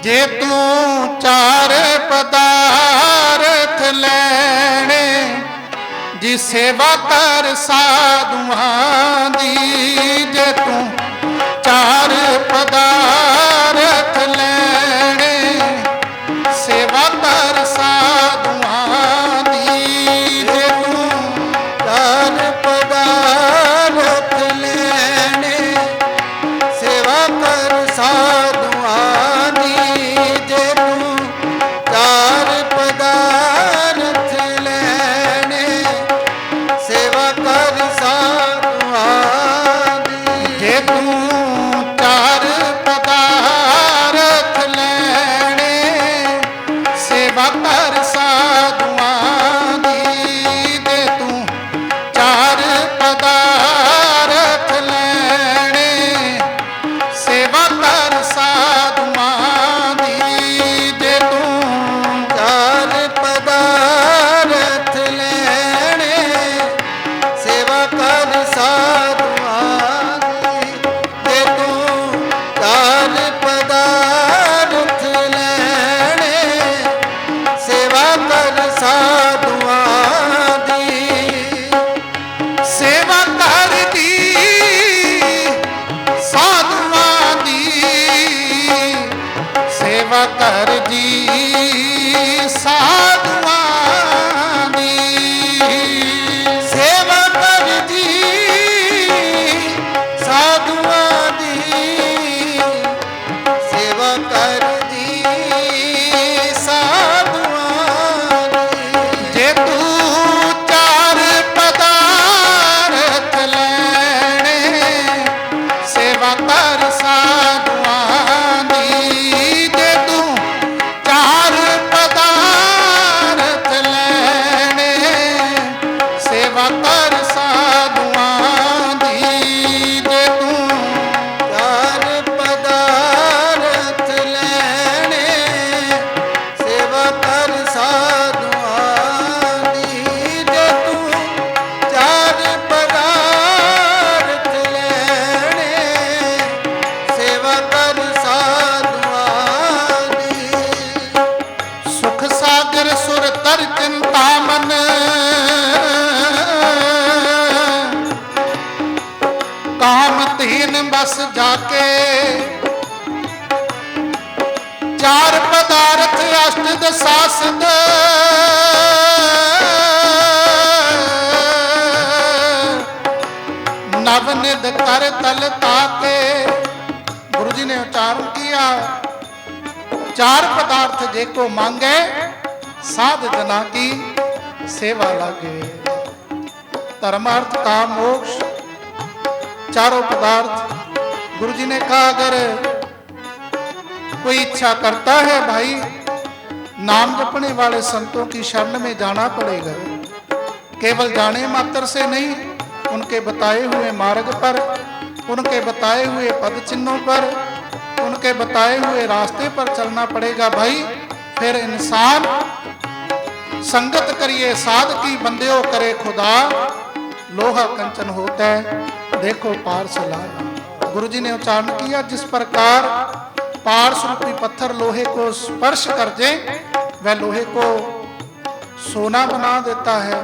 जे तू चार पदार्थ लैने जी सेवा कर साधुआं दी। जे तू चार पदार्थ लैने सेवा कर साधुआं दी। जे तू चार पदार्थ लेने सेवा कर साधुआं दी। जे तू चार पदार्थ लेने सेवा कर साधुआं दी। जे तू चार पदार्थ लैने सेवा कर साधुआं दी। जे तू चार पदार्थ लैने सेवा कर साधुआं दी। जे तू चार पदार्थ लेने सेवा कर साधुआं दी। जे तू चार पदार्थ लेने सेवा कर साधुआं दी। सेवा कर दी साधुआं दी। सेवा कर दी साधुआं दी। सेवा कर दी साधुआं दी। सेवा कर दी साधुआं दी। जे तू चार पदार्थ लैने सेवा कर साधुआं दी। जे तू चार पदार्थ लैने सेवा कर साधुआं दी। जे तू चार पदार्थ लेने सेवा कर साधुआं दी। जे तू चार पदार्थ लेने सेवा कर साधुआं दी। सुख सागर सुर तर चिंता मन काम तीन बस जाके। चार पदार्थ अष्ट दशासद नवनिध कर तल ताके। गुरु जी ने उच्चारण किया, चार पदार्थ जे को मांगे साध जना की सेवा लागे। धर्म अर्थ काम मोक्ष चारों पदार्थ। गुरु जी ने कहा अगर कोई इच्छा करता है भाई नाम जपने वाले संतों की शरण में जाना पड़ेगा। केवल जाने मात्र से नहीं, उनके बताए हुए मार्ग पर, उनके बताए हुए पद चिन्हों पर, उनके बताए हुए रास्ते पर चलना पड़ेगा भाई। फिर इंसान संगत करिए साध की बंदेओ करे खुदा। लोहा कंचन होता है देखो पार से लाया। गुरु जी ने उच्चारण किया जिस प्रकार पारस रूपी पत्थर लोहे को स्पर्श कर दे वह लोहे को सोना बना देता है।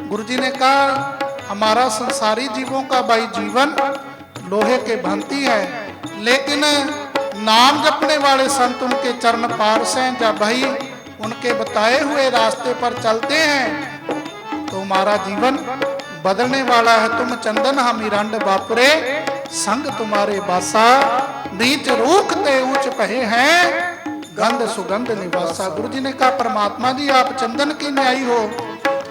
गुरु जी ने कहा हमारा संसारी जीवों का भाई जीवन लोहे के भांति है, लेकिन नाम जपने वाले संत उनके चरण पारस हैं। जब भाई उनके बताए हुए रास्ते पर चलते हैं तो हमारा जीवन बदलने वाला है। तुम चंदन हम हिरंड बापुरे संग तुम्हारे बासा। बीच रूखते ऊंच पहे हैं गंध सुगंध निवासा। गुरु जी ने कहा परमात्मा जी आप चंदन की न्यायी हो।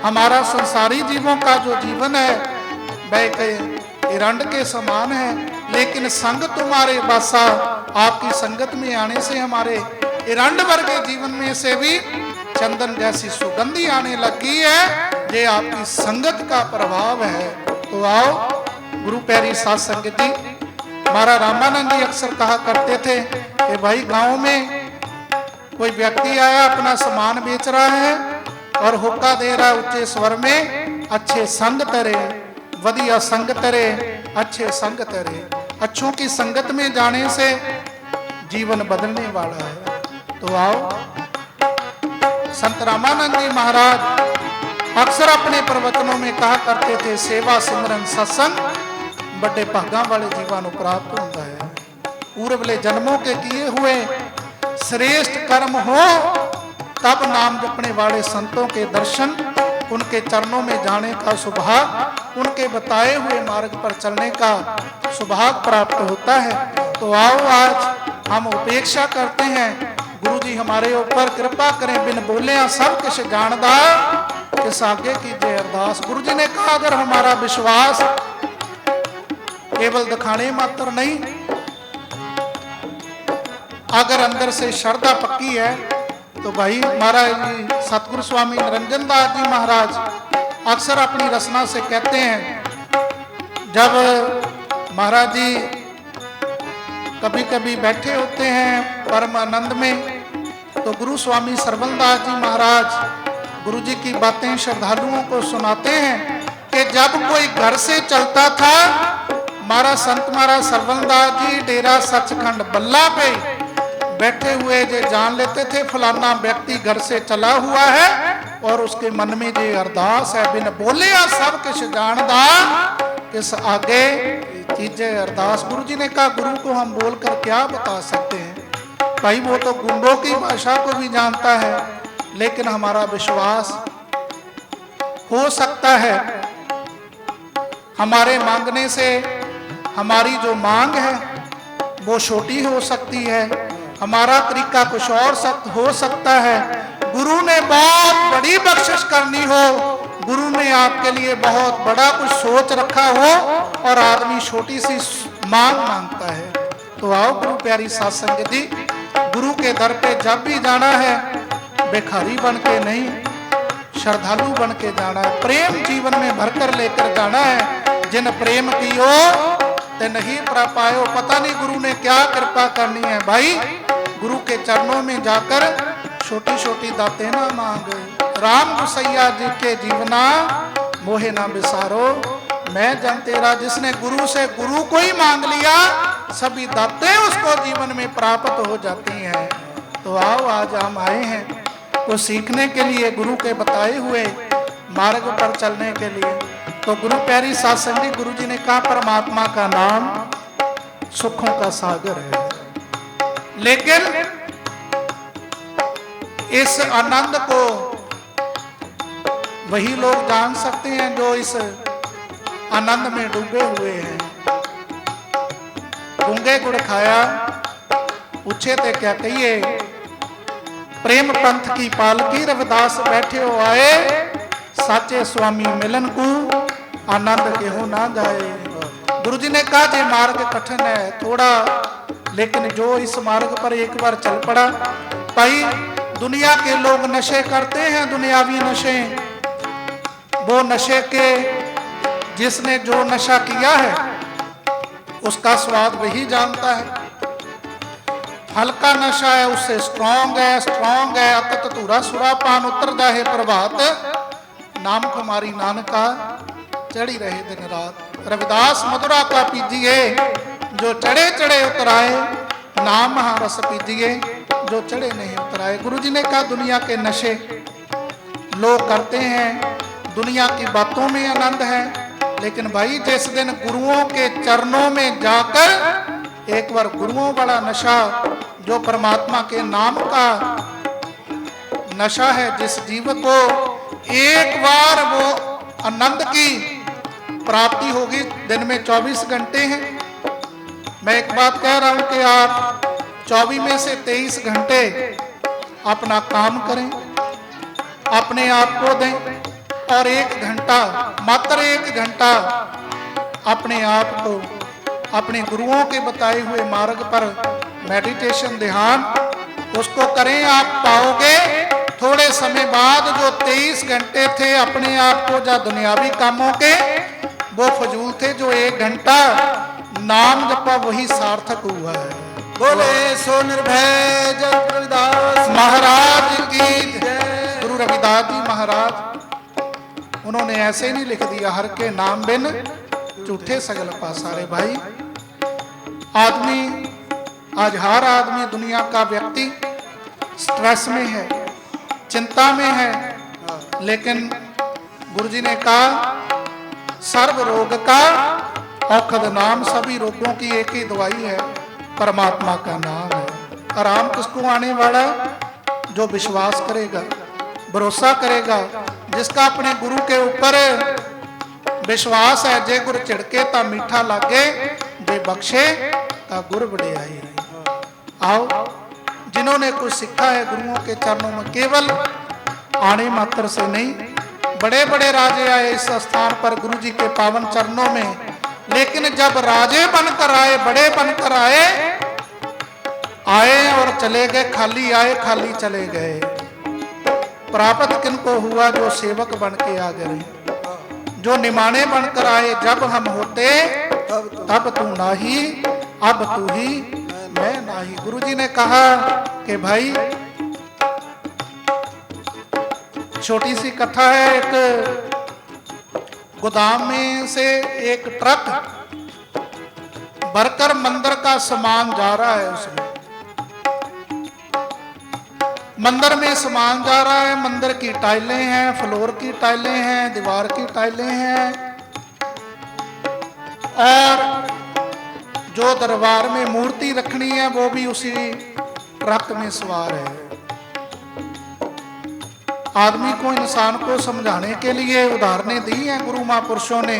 हमारा संसारी जीवों का जो जीवन है वह हिरंड के समान है, लेकिन संग तुम्हारे बासा। आपकी संगत में आने से हमारे हिरंड वर्गे जीवन में से भी चंदन जैसी सुगंधी आने लगी है। ये आपकी संगत का प्रभाव है। तो आओ गुरु प्यारी साध संगत जी, महाराज रामानंद जी अक्सर कहा करते थे कि भाई गांव में कोई व्यक्ति आया अपना सामान बेच रहा है और हुक्का दे रहा है ऊंचे स्वर में, अच्छे संग तरे, वधिया संग तरे, अच्छे संग तरे। अच्छों की संगत में जाने से जीवन बदलने वाला है। तो आओ, संत रामानंद जी महाराज अक्सर अपने प्रवचनों में कहा करते थे, सेवा सिमरन सत्संग बड़े भागा वाले जीवां नूं प्राप्त होता है। पूर्वले जन्मों के किए हुए श्रेष्ठ कर्म हो, तब नाम जपने वाले संतों के दर्शन, उनके चरणों में जाने का सौभाग्य, उनके बताए हुए मार्ग पर चलने का सौभाग्य प्राप्त होता है। तो आओ, आज हम उपेक्षा करते हैं, गुरु जी हमारे ऊपर कृपा करें, बिन बोले सब किश जानदा किस आगे कीजिए अरदास। गुरु जी ने कहा, अगर हमारा विश्वास केवल दिखाने मात्र नहीं, अगर अंदर से श्रद्धा पक्की है, तो भाई महाराज जी सतगुरु स्वामी निरंजन दास जी महाराज अक्सर अपनी रचना से कहते हैं, जब महाराज जी कभी कभी बैठे होते हैं परम आनंद में, तो गुरु स्वामी सरवणदास जी महाराज गुरु जी की बातें श्रद्धालुओं को सुनाते हैं कि जब कोई घर से चलता था, महाराज संत महाराज सरवणदास जी डेरा सचखंड बल्ला पे बैठे हुए जे जान लेते थे, फलाना व्यक्ति घर से चला हुआ है और उसके मन में जे अरदास है, बिन बोले सब किश जानदा किस आगे कीजिए अरदास। गुरु जी ने कहा, गुरु को हम बोलकर क्या बता सकते हैं भाई, वो तो गुंडों की भाषा को भी जानता है, लेकिन हमारा विश्वास हो सकता है हमारे मांगने से हमारी जो मांग है वो छोटी हो सकती है, हमारा तरीका कुछ और सख्त हो सकता है। गुरु ने बहुत बड़ी बख्शिश करनी हो, गुरु ने आपके लिए बहुत बड़ा कुछ सोच रखा हो और आदमी छोटी सी मांग मांगता है। तो आओ गुरु प्यारी साध संगत जी, गुरु के दर पे जब भी जाना है, भिखारी बन के नहीं, श्रद्धालु बन के जाना है, प्रेम जीवन में भरकर लेकर जाना है। जिन प्रेम की हो ते नहीं पायो, पता नहीं गुरु ने क्या कृपा करनी है भाई। गुरु के चरणों में जाकर छोटी छोटी दातें ना मांग, राम गुसैया जी के जीवना मोहे ना बिसारो, मैं जन तेरा। जिसने गुरु से गुरु को ही मांग लिया, सभी दातें उसको जीवन में प्राप्त हो जाती हैं। तो आओ, आज हम आए हैं तो सीखने के लिए, गुरु के बताए हुए मार्ग पर चलने के लिए। तो गुरु प्यारी साध संगत, गुरु जी ने कहा, परमात्मा का नाम सुखों का सागर है, लेकिन इस आनंद को वही लोग जान सकते हैं जो इस आनंद में डूबे हुए हैं। गूंगे गुड़ खाया, पूछे थे क्या कहिए, प्रेम पंथ की पालकी रविदास बैठे हो आए, साचे स्वामी मिलन को आनंद के हो ना जाए। गुरु जी ने कहा, जे मार्ग कठिन है थोड़ा, लेकिन जो इस मार्ग पर एक बार चल पड़ा, भाई दुनिया के लोग नशे करते हैं, दुनियावी नशे, वो नशे के जिसने जो नशा किया है उसका स्वाद वही जानता है। हल्का नशा है उससे स्ट्रॉन्ग है अतत धूरा सुरा पान उतर जाए प्रभात, नाम कुमारी नानका चढ़ी रहे दिन रात। रविदास मधुरा का पीजिए जो चढ़े चढ़े उतराए, नाम महारस पीजिए जो चढ़े नहीं उतराए। गुरु जी ने कहा, दुनिया के नशे लोग करते हैं, दुनिया की बातों में आनंद है, लेकिन भाई जिस दिन गुरुओं के चरणों में जाकर एक बार गुरुओं वाला नशा, जो परमात्मा के नाम का नशा है, जिस जीव को एक बार वो आनंद की प्राप्ति होगी, दिन में 24 घंटे हैं। मैं एक बात कह रहा हूं कि आप 24 में से 23 घंटे अपना काम करें, अपने आप को दें, और 1 घंटा, मात्र 1 घंटा अपने आप को अपने गुरुओं के बताए हुए मार्ग पर मेडिटेशन, ध्यान, उसको करें। आप पाओगे थोड़े समय बाद जो 23 घंटे थे अपने आप को जा दुनियावी कामों के, वो फजूल थे। जो 1 घंटा नाम जपा वही सार्थक हुआ है। बोले सो निर्भय जय रविदास महाराज की जय। गुरु रविदास जी महाराज, उन्होंने ऐसे नहीं लिख दिया, हर के नाम बिन झूठे सगल पासारे। भाई आदमी, आज हर आदमी, दुनिया का व्यक्ति स्ट्रेस में है, चिंता में है, लेकिन गुरु जी ने कहा सर्व रोग का औषध नाम, सभी रोगों की एक ही दवाई है, परमात्मा का नाम है। आराम किसको आने वाला है? जो विश्वास करेगा, भरोसा करेगा, जिसका अपने गुरु के ऊपर विश्वास है। जे गुर झिड़के ता मीठा लागे, जे बख्शे ता गुर वडियाई। आओ, जिन्होंने कुछ सीखा है गुरुओं के चरणों में, केवल आने मात्र से नहीं, बड़े बड़े राजे आए इस स्थान पर गुरु जी के पावन चरणों में, लेकिन जब राजे बनकर आए, बड़े बनकर आए और चले गए, खाली आए खाली चले गए। प्राप्त किनको हुआ? जो सेवक बन के आ गए, जो निमाने बनकर आए। जब हम होते तब तू नाही, अब तू ही मैं नाही। गुरु जी ने कहा कि भाई, छोटी सी कथा है। एक गोदाम में से एक ट्रक भरकर मंदिर का सामान जा रहा है। उसमें मंदिर में सामान जा रहा है। मंदिर की टाइलें हैं, फ्लोर की टाइलें हैं, दीवार की टाइलें हैं, और जो दरबार में मूर्ति रखनी है वो भी उसी ट्रक में सवार है। आदमी को, इंसान को समझाने के लिए उदाहरणें दी हैं गुरु महापुरुषों ने,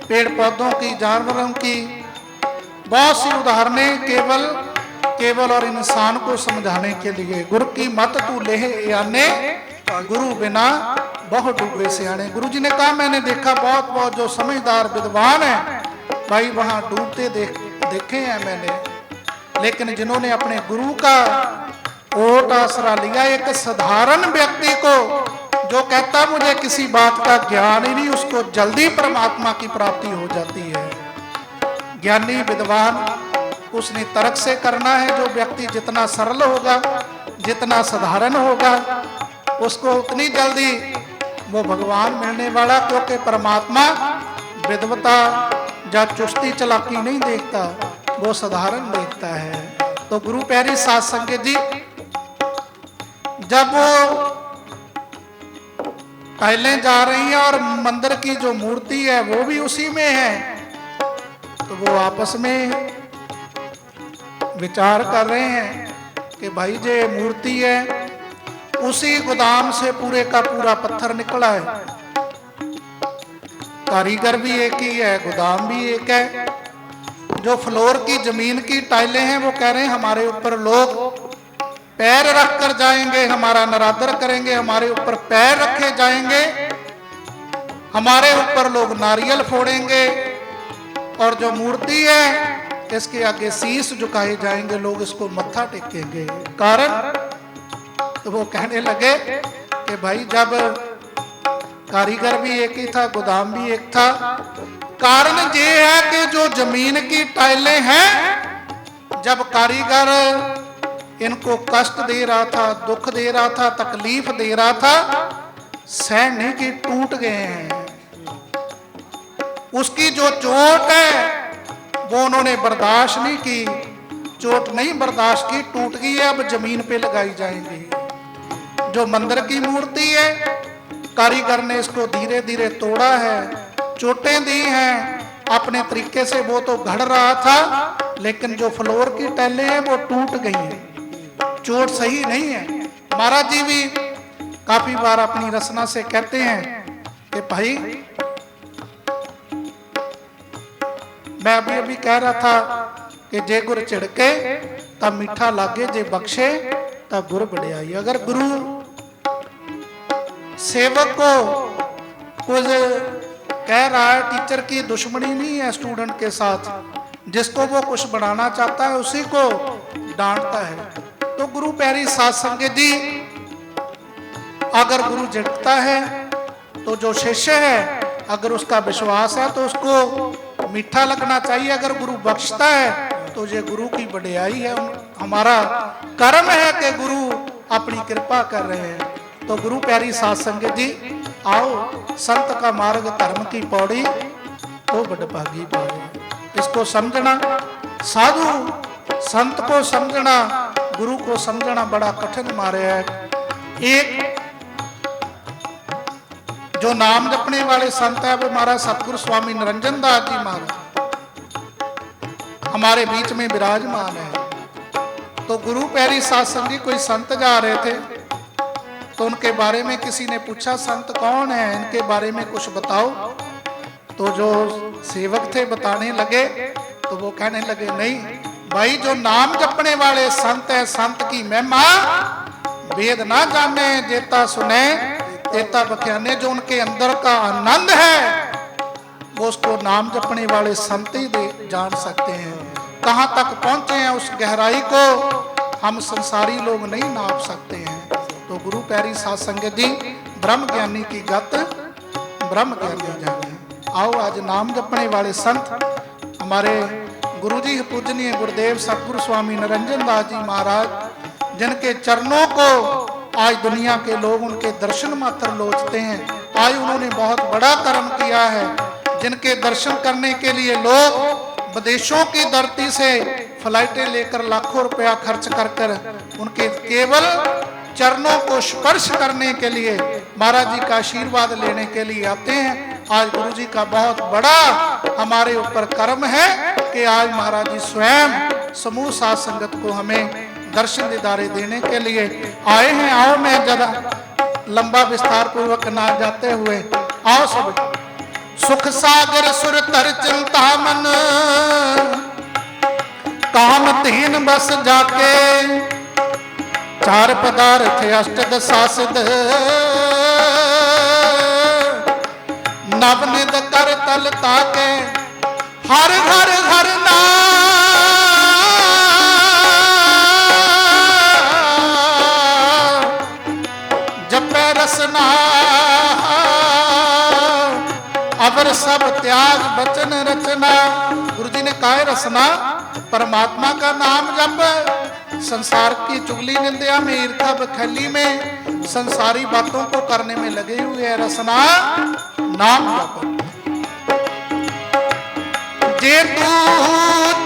पेड़ पौधों की, जानवरों की, बहुत सी उदाहरणें केवल और इंसान को समझाने के लिए। गुरु की मत तू लेह आने, गुरु बिना बहुत डूबे से आने। गुरु जी ने कहा मैंने देखा बहुत जो समझदार विद्वान है भाई वहां डूबते देखे हैं मैंने, लेकिन जिन्होंने अपने गुरु का ओट आसरा लिया, एक साधारण व्यक्ति को जो कहता मुझे किसी बात का ज्ञान ही नहीं, उसको जल्दी परमात्मा की प्राप्ति हो जाती है। ज्ञानी विद्वान उसने तर्क से करना है। जो व्यक्ति जितना सरल होगा, जितना साधारण होगा, उसको उतनी जल्दी वो भगवान मिलने वाला, क्योंकि परमात्मा विद्वता या चुस्ती चलाकी नहीं देखता, वो साधारण देखता है। तो गुरु प्यारी साध संगत जी, जब वो टाइलें जा रही हैं और मंदिर की जो मूर्ति है वो भी उसी में है, तो वो आपस में विचार कर रहे हैं कि भाई जे मूर्ति है, उसी गोदाम से पूरे का पूरा पत्थर निकला है। कारीगर भी एक ही है, गोदाम भी एक है। जो फ्लोर की, जमीन की टाइलें हैं, वो कह रहे हैं हमारे ऊपर लोग पैर रख कर जाएंगे, हमारा नरादर करेंगे, हमारे ऊपर पैर रखे जाएंगे, हमारे ऊपर लोग नारियल फोड़ेंगे, और जो मूर्ति है इसके आगे शीश झुकाए जाएंगे, लोग इसको मत्था टेकेंगे। कारण? तो वो कहने लगे कि भाई जब कारीगर भी एक ही था, गोदाम भी एक था। कारण ये है कि जो जमीन की टाइलें हैं, जब कारीगर इनको कष्ट दे रहा था, दुख दे रहा था, तकलीफ दे रहा था, सहने की टूट गए हैं। उसकी जो चोट है वो उन्होंने बर्दाश्त नहीं की, चोट नहीं बर्दाश्त की, टूट गई है, अब जमीन पे लगाई जाएंगी। जो मंदिर की मूर्ति है, कारीगर ने इसको धीरे धीरे तोड़ा है, चोटें दी हैं अपने तरीके से, वो तो घड़ रहा था, लेकिन जो फ्लोर की टाइलें हैं वो टूट गई हैं, चोट सही नहीं है। महाराज जी भी काफी बार अपनी रचना से कहते हैं कि भाई, मैं अभी कह रहा था कि जे गुर चिड़के तब मीठा लागे, जे बख्शे तब गुर बढ़ियाई। अगर गुरु सेवक को कुछ कह रहा है, टीचर की दुश्मनी नहीं है स्टूडेंट के साथ, जिसको वो कुछ बढ़ाना चाहता है उसी को डांटता है। तो गुरु प्यारी साध संगत जी, अगर गुरु झिड़कता है तो जो शिष्य है, अगर उसका विश्वास है तो उसको मीठा लगना चाहिए। अगर गुरु बख्शता है तो ये गुरु की बढ़ियाई है, हमारा कर्म है कि गुरु अपनी कृपा कर रहे हैं। तो गुरु प्यारी साध संगत जी, आओ संत का मार्ग धर्म की पौड़ी तो बड़भागी पाए। इसको समझना, साधु संत को समझना, गुरु को समझना बड़ा कठिन मारे है। एक जो नाम जपने वाले संत है वो हमारा सतगुरु स्वामी निरंजन दास जी महाराज हमारे बीच में विराजमान है। तो गुरु पैरी सत्संग जी कोई संत जा रहे थे, तो उनके बारे में किसी ने पूछा संत कौन है, इनके बारे में कुछ बताओ। तो जो सेवक थे बताने लगे, तो वो कहने लगे नहीं भाई, जो नाम जपने वाले संत है, संत की महिमा वेद ना जाने जेता सुने तेता बख्याने। जो उनके अंदर का आनंद है वो उसको नाम जपने वाले संत ही जान सकते हैं। कहां तक पहुंचे हैं उस गहराई को हम संसारी लोग नहीं नाप सकते हैं। तो गुरु पैरी साध संगत जी ब्रह्म ज्ञानी की गत ब्रह्म ज्ञानी जाने। आओ आज नाम जपने वाले संत हमारे गुरु जी पूजनीय गुरुदेव सतगुरु स्वामी निरंजन दास जी महाराज, जिनके चरणों को आज दुनिया के लोग उनके दर्शन मात्र लोचते हैं। आज उन्होंने बहुत बड़ा कर्म किया है, जिनके दर्शन करने के लिए लोग विदेशों की धरती से फ्लाइटें लेकर लाखों रुपया खर्च कर कर उनके केवल चरणों को स्पर्श करने के लिए, महाराज जी का आशीर्वाद लेने के लिए आते हैं। आज गुरु जी का बहुत बड़ा हमारे ऊपर कर्म है कि आज महाराज जी स्वयं समूह साध संगत को हमें दर्शन दीदारे देने के लिए आए हैं। आओ मैं जरा लंबा विस्तार पूर्वक ना जाते हुए आओ सब। सुख सागर सुर तर चिंता मन काम तीन बस जाके, चार पदार्थ अष्ट दशा सिद्ध नवनिध कर तल ताके, हर हर हर नाम जपे रसना, अवर सब त्याग बचन रचना। गुरु जी ने कहा रसना परमात्मा का नाम जप, संसार की चुगली निंदा में ईर्खा बखैली में संसारी बातों को करने में लगे हुए हैं। रसना नाम जप। जे तू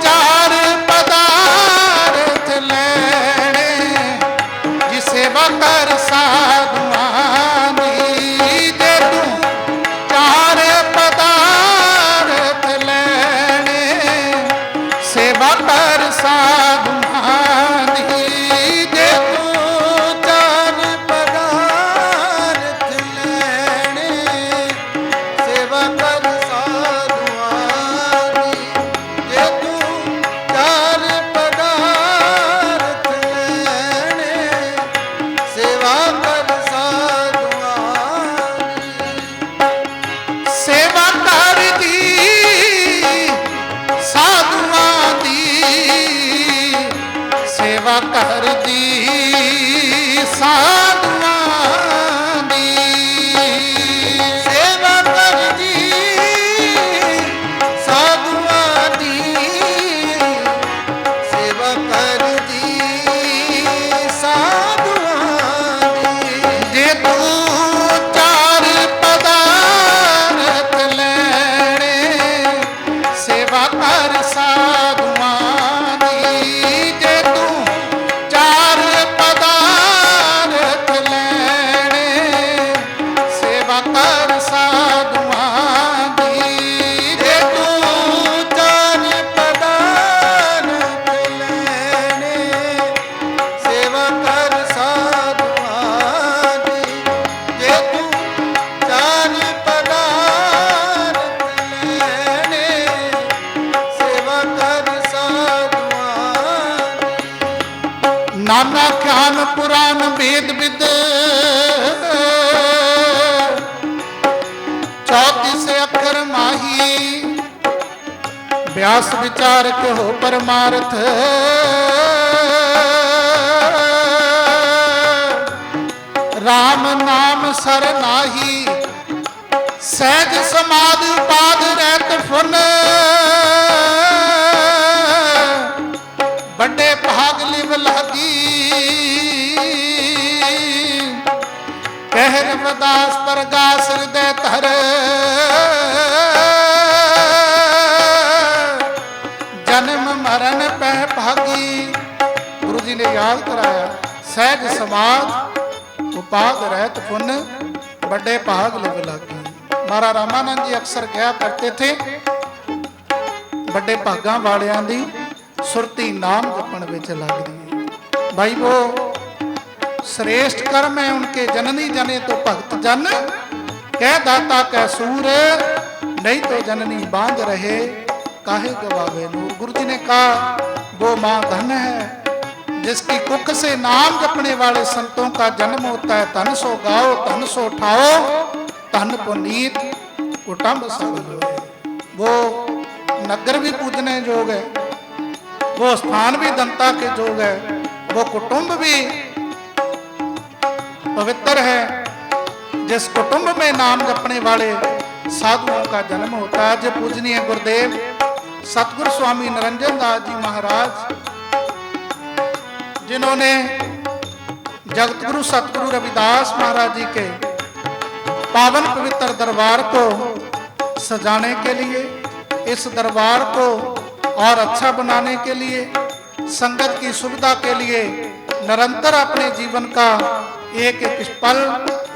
चार पदार्थ लेने जी सेवा कर साधुआं दी, जे तू चार पदार्थ लेने सेवा कर साधुआं दी, जे तू चार पदार्थ लेने सेवा कर साधुआं दी, जे तू चार पदार्थ लेने सेवा कर साधुआं दी। सेवा कर दी साधुआं दी, सेवा कर दी साधुआं दी, सेवा कर दी साधुआं दी, सेवा कर दी साधुआं दी। जे तू चार पदार्थ लेने सेवा कर साधुआं दी, जे तू चार पदार्थ लेने सेवा कर साधुआं दी, जे तू चार पदार्थ लेने सेवा कर साधुआं दी, जे तू चार पदार्थ लेने सेवा कर साधुआं दी। नाना ज्ञान पुराण वेद विद 34 अक्षर माही, व्यास विचार के हो परमार्थ। राम नाम सर नाही, सहज समाधि उपाद रहत फुन, बड़े भाग लिव लागी कह रविदास प्रगास हृदय धर। जन्म मरण पह भागी। गुरु जी ने याद कराया। सहज समाज उपाग रहत पुन बड़े भाग लिव लागी। महाराज रामानंद जी अक्सर कहा करते थे बड़े भागां वालियां दी सुरती नाम जपण विच लगदी है। भाई वो श्रेष्ठ कर्म है उनके जननी जने तो भगत जन कह दाता कह सूर नहीं तो जननी बांध रहे काहे गवावे नूर। गुरु जी ने कहा वो मां धन है जिसकी कुख से नाम जपने वाले संतों का जन्म होता है। धन सो गाओ धन सो ठाओ धन पुनीत कुटुंब सब होए। वो नगर भी पूजने जोग है, वो स्थान भी दंता के जोग है, वो कुटुंब भी पवित्र है जिस कुटुंब में नाम जपने वाले साधुओं का जन्म होता है। जो पूजनीय गुरुदेव सतगुरु स्वामी निरंजन दास जी महाराज जिन्होंने जगत गुरु सतगुरु रविदास महाराज जी के पावन पवित्र दरबार को सजाने के लिए, इस दरबार को और अच्छा बनाने के लिए, संगत की सुविधा के लिए निरंतर अपने जीवन का एक एक पल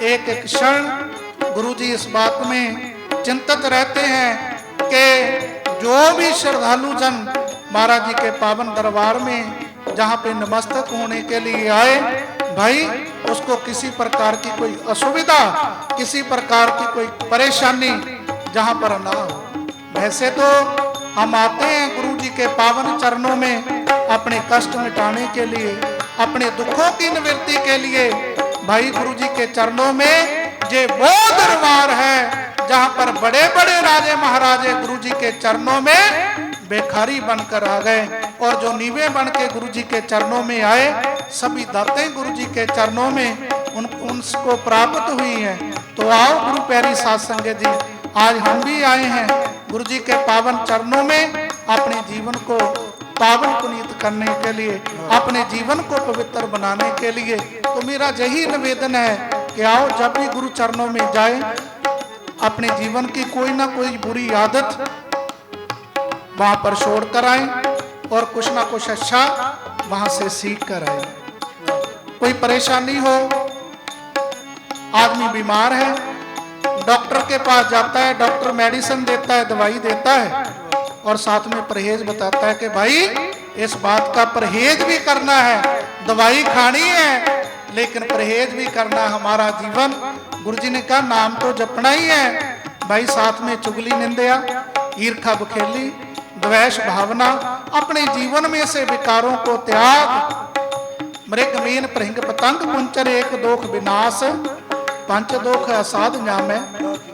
एक एक क्षण गुरु जी इस बात में चिंतित रहते हैं कि जो भी श्रद्धालु जन महाराज जी के पावन दरबार में जहाँ पे नमस्तक होने के लिए आए, भाई उसको किसी प्रकार की कोई असुविधा, किसी प्रकार की कोई परेशानी जहाँ पर ना हो। वैसे तो हम आते हैं गुरु जी के पावन चरणों में अपने कष्ट मिटाने के लिए, अपने दुखों की निवृत्ति के लिए। भाई गुरु जी के चरणों में ये वो दरबार है जहाँ पर बड़े बड़े राजे महाराजे गुरु जी के चरणों में बेखारी बनकर आ गए, और जो नीवे बन के गुरु जी के चरणों में आए सभी दातें गुरु जी के चरणों में उनको प्राप्त हुई हैं। तो आओ गुरु प्यारी साध संगत जी, आज हम भी आए हैं गुरु जी के पावन चरणों में अपने जीवन को पावन पुनीत करने के लिए, अपने जीवन को पवित्र बनाने के लिए। तो मेरा यही निवेदन है कि आओ जब भी गुरु चरणों में जाए अपने जीवन की कोई ना कोई बुरी आदत वहां पर छोड़ कर आए और कुछ ना कुछ अच्छा वहां से सीख कर आए। कोई परेशानी हो, आदमी बीमार है, डॉक्टर के पास जाता है, डॉक्टर मेडिसिन देता है, दवाई देता है और साथ में परहेज बताता है कि भाई इस बात का परहेज भी करना है, दवाई खानी है लेकिन परहेज भी करना। हमारा जीवन गुरु जी ने कहा नाम तो जपना ही है भाई, साथ में चुगली निंदा ईर्खा बखेली द्वेष भावना, अपने जीवन में से विकारों को त्याग। मृग मीन भृंग पतंग पुंचर एक दोख विनाश, पंच दोख असाध जामे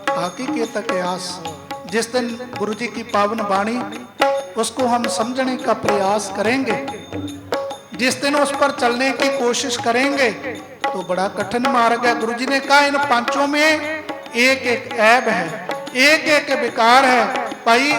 ताकि के तक आस। जिस दिन गुरु जी की पावन वाणी उसको हम समझने का प्रयास करेंगे, जिस दिन उस पर चलने की कोशिश करेंगे तो बड़ा कठिन मार्ग है। गुरु जी ने कहा इन पांचों में एक एक ऐब है, एक एक विकार है। भाई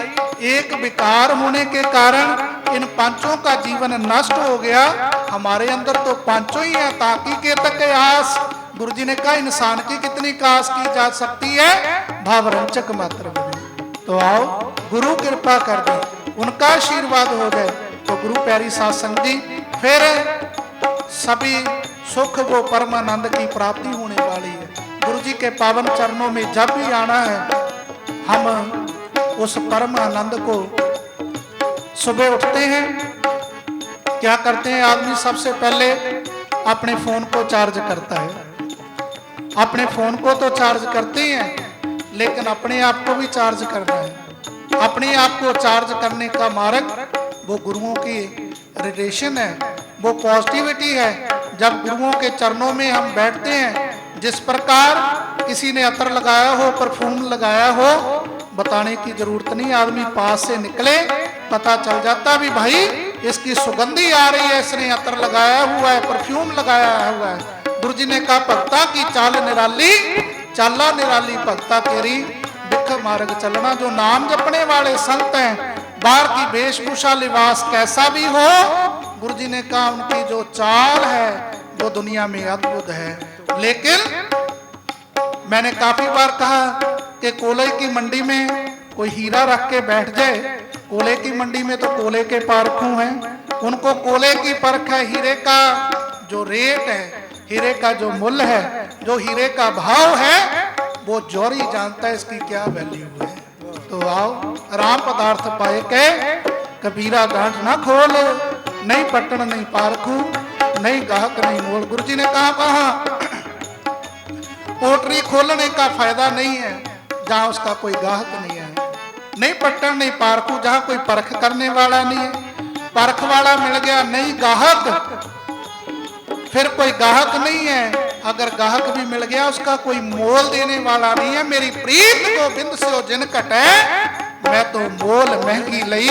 एक विकार होने के कारण इन पांचों का जीवन नष्ट हो गया। हमारे अंदर तो पांचों ही है ताकि के तक आस। गुरु जी ने कहा इंसान की कितनी कास की जा सकती है, भावरंचक मात्र बने। तो आओ गुरु कृपा कर दे, उनका आशीर्वाद हो जाए तो गुरु प्यारी साध संगत जी फिर सभी सुख वो परमानंद की प्राप्ति होने वाली है। गुरु जी के पावन चरणों में जब भी आना है हम उस परम आनंद को सुबह उठते हैं, क्या करते हैं आदमी सबसे पहले अपने फोन को चार्ज करता है। अपने फोन को तो चार्ज करते ही हैं लेकिन अपने आप को भी चार्ज करना है। अपने आप को चार्ज करने का मार्ग वो गुरुओं की रिलेशन है, वो पॉजिटिविटी है। जब गुरुओं के चरणों में हम बैठते हैं, जिस प्रकार किसी ने अतर लगाया हो, परफ्यूम लगाया हो, बताने की जरूरत नहीं, आदमी पास से निकले पता चल जाता भी भाई इसकी सुगंधी आ रही है, इसने अतर लगाया हुआ है, परफ्यूम लगाया हुआ है। गुरु जी ने कहा भक्ता की चाल निराली, चाला निराली भक्ता तेरी बिख मार्ग चलना। जो नाम जपने वाले संत हैं, बाहर की वेशभूषा लिबास कैसा भी हो, गुरु जी ने कहा उनकी जो चाल है वो दुनिया में अद्भुत है। लेकिन मैंने काफी बार कहा कि कोले की मंडी में कोई हीरा रख के बैठ जाए, कोले की मंडी में तो कोले के पारखू हैं, उनको कोले की परख है, हीरे का जो रेट है, हीरे का जो मूल्य है, जो हीरे का भाव है, वो जौहरी जानता है इसकी क्या वैल्यू है। तो आओ राम पदार्थ पाए के कबीरा गांठ ना खोल, नहीं पटन नहीं पारखू, नहीं गाहक नहीं मोल। गुरु जी ने कहा पोटरी खोलने का फायदा नहीं है जहां उसका कोई गाहक नहीं है, नहीं पटन नहीं पारखू जहां कोई परख करने वाला नहीं है। परख वाला मिल गया, नहीं गाहक, फिर कोई गाहक नहीं है। अगर गाहक भी मिल गया उसका कोई मोल देने वाला नहीं है। मेरी प्रीत को बिंद से जिन कटे, मैं तो मोल महंगी लई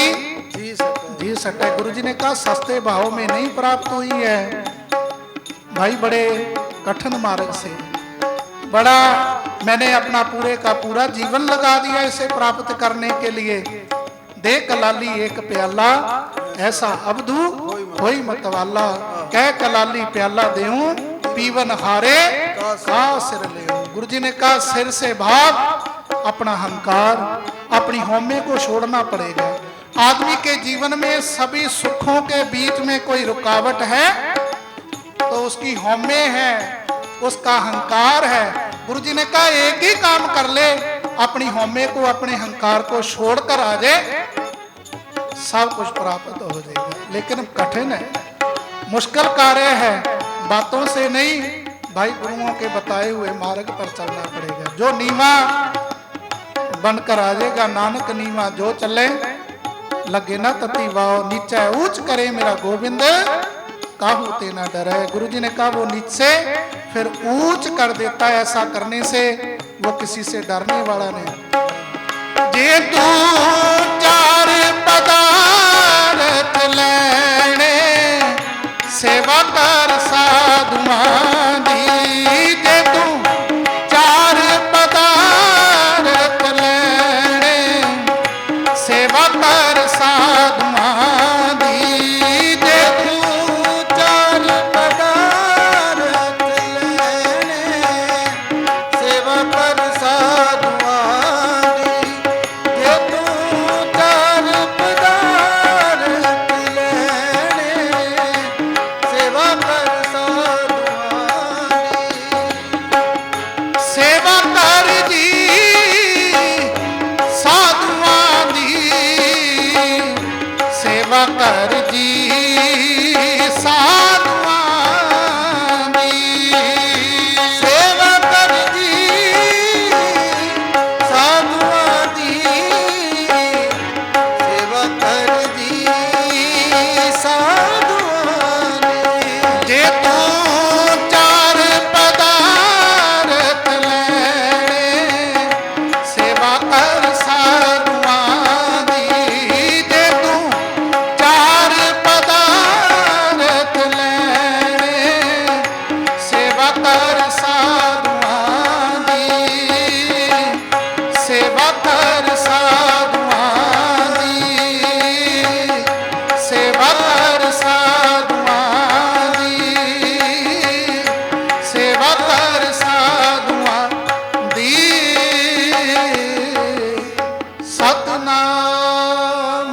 जी सटे। गुरु जी ने कहा सस्ते भाव में नहीं प्राप्त हुई है भाई, बड़े कठिन मार्ग से, बड़ा मैंने अपना पूरे का पूरा जीवन लगा दिया इसे प्राप्त करने के लिए। दे कलाली एक प्याला, ऐसा अबधू होई मतवाला। कह कलाली प्याला देऊं, पीवन हारे का सिर ले। गुरु जी ने कहा सिर से भाग, अपना अहंकार, अपनी हौमे को छोड़ना पड़ेगा। आदमी के जीवन में सभी सुखों के बीच में कोई रुकावट है तो उसकी हौमे है, उसका अहंकार है। गुरु जी ने कहा एक ही काम कर ले, अपनी हौमे को, अपने अहंकार को छोड़कर आ जाए, सब कुछ प्राप्त हो जाएगा। लेकिन कठिन है, मुश्किल कार्य है, बातों से नहीं भाई, गुरुओं के बताए हुए मार्ग पर चलना पड़ेगा। जो नीवा बनकर आ जाएगा, नानक नीवा जो चले, लगे ना तती वाव। नीचा ऊंच करे मेरा गोविंद, काहू ते ना डरे। गुरु जी ने कहा वो नीचे फिर ऊंच कर देता है, ऐसा करने से वो किसी से डरने वाला नहीं। जे तू चार पदार्थ लेने, सेवा कर साधुआ